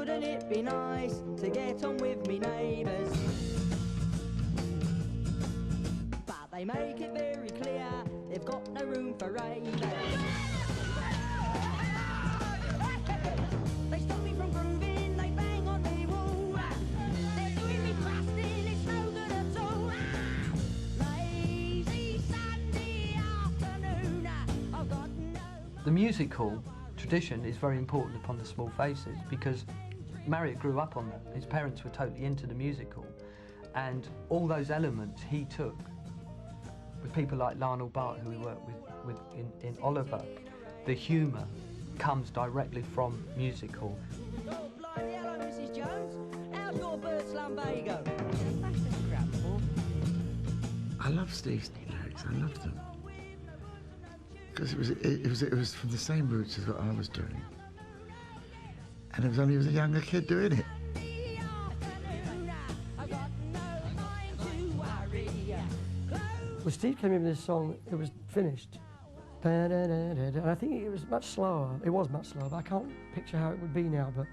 Wouldn't it be nice to get on with me neighbours? But they make it very clear they've got no room for ravers. They stop me from grooving, they bang on me wall. They're doing me blasting, it's no good at all. Lazy Sunday afternoon, I've got no... The music hall tradition is very important upon the Small Faces because Marriott grew up on that. His parents were totally into the music hall, and all those elements he took with people like Lionel Bart, who we worked with in Oliver. The humour comes directly from music hall. Oh, blimey, hello, Mrs. Jones. How's your bird's lumbago? I love Steve's new lyrics. I love them because it was from the same roots as what I was doing, and it was only as a younger kid doing it. When Steve came in with this song, it was finished. And I think it was much slower. It was much slower, but I can't picture how it would be now, but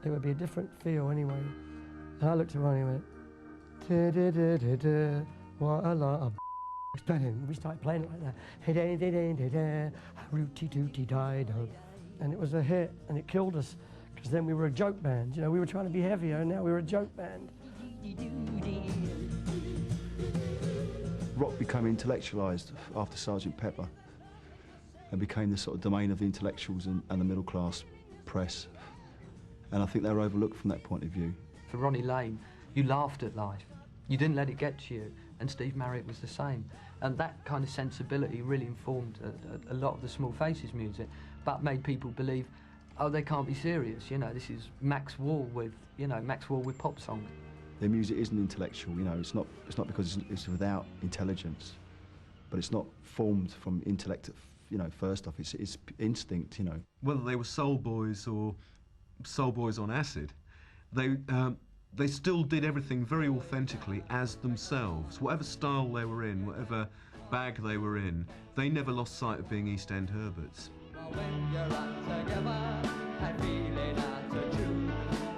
it would be a different feel anyway. And I looked at Ronnie and went, what a lot of we started playing it like that. Rooty-tooty-dido. And it was a hit, and it killed us, because then we were a joke band. You know, we were trying to be heavier, and now we were a joke band. Rock became intellectualised after Sgt. Pepper and became the sort of domain of the intellectuals and the middle class press. And I think they were overlooked from that point of view. For Ronnie Lane, you laughed at life. You didn't let it get to you, and Steve Marriott was the same. And that kind of sensibility really informed a lot of the Small Faces music, but made people believe, oh, they can't be serious, you know, this is Max Wall with pop songs. Their music isn't intellectual, you know, it's not because it's without intelligence, but it's not formed from intellect, you know, first off, it's instinct, you know. Whether they were soul boys or soul boys on acid, they still did everything very authentically as themselves. Whatever style they were in, whatever bag they were in, they never lost sight of being East End Herberts. When you're out together and feeling out of tune,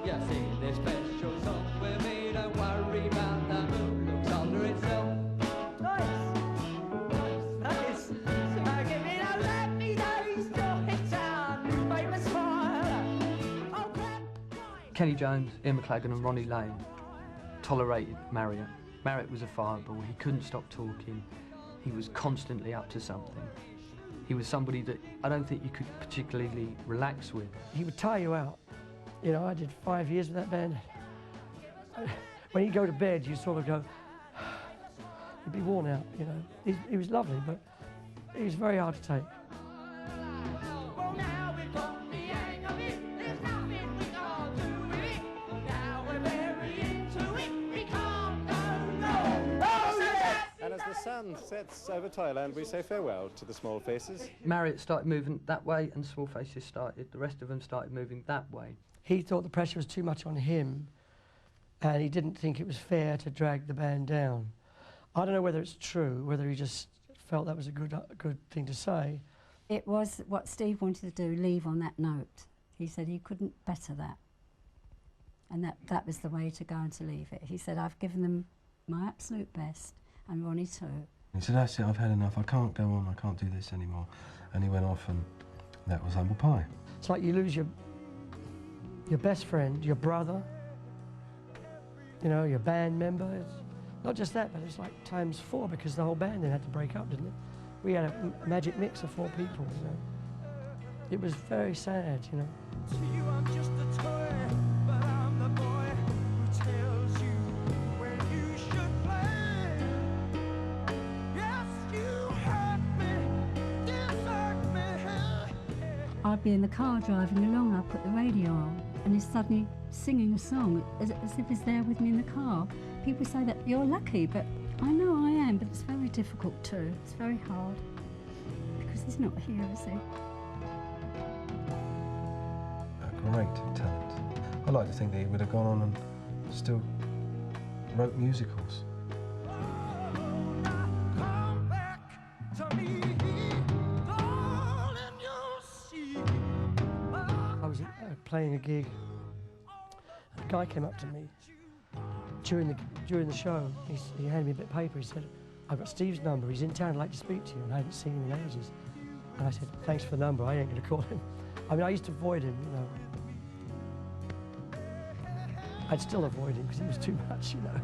you sing this special song with me, don't worry about the moon, looks under itself. Nice. Give me a happy days, Joy Town, famous smile. Oh, clap. Kenny Jones, Ian McLagan and Ronnie Lane tolerated Marriott. Marriott was a fireball, he couldn't stop talking, he was constantly up to something. He was somebody that I don't think you could particularly relax with. He would tire you out. You know, I did 5 years with that band. When you go to bed, you sort of go, you'd be worn out, you know. He was lovely, but he was very hard to take. Well, now we've got the hang of it, there's nothing we can't do with it. Now we're very into it, we can't go no. Oh, yes! And as the sun sets over Thailand, we say farewell to the Small Faces. Marriott started moving that way and Small Faces started, the rest of them started moving that way. He thought the pressure was too much on him, and he didn't think it was fair to drag the band down. I don't know whether it's true, whether he just felt that was a good thing to say. It was what Steve wanted to do, leave on that note. He said he couldn't better that. And that was the way to go and to leave it. He said, I've given them my absolute best, and Ronnie too. He said, that's it, I've had enough, I can't go on, I can't do this anymore. And he went off, and that was Humble Pie. It's like you lose your best friend, your brother, you know, your band member. It's not just that, but it's like ×4 because the whole band then had to break up, didn't it? We had a magic mix of 4 people, you know. It was very sad, you know. To you I'm just a toy, but I'm the boy who tells you when you should play. Yes, you hurt me, desert me. I'd be in the car driving along, I'd put the radio on, and he's suddenly singing a song as if he's there with me in the car. People say that you're lucky, but I know I am, but it's very difficult too. It's very hard, because he's not here, is he? A great talent. I like to think that he would have gone on and still wrote musicals. Come back to me, darling, you'll see. I was playing a gig guy came up to me during the show. He handed me a bit of paper. He said, "I've got Steve's number. He's in town. I'd like to speak to you." And I hadn't seen him in ages. And I said, "Thanks for the number. I ain't going to call him." I mean, I used to avoid him, you know. I'd still avoid him because he was too much, you know.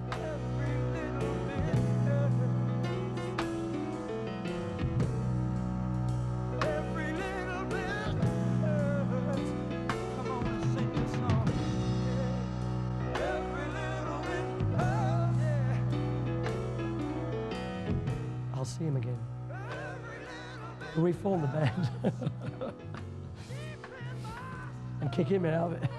I'll see him again. We'll reform the band and kick him out of it.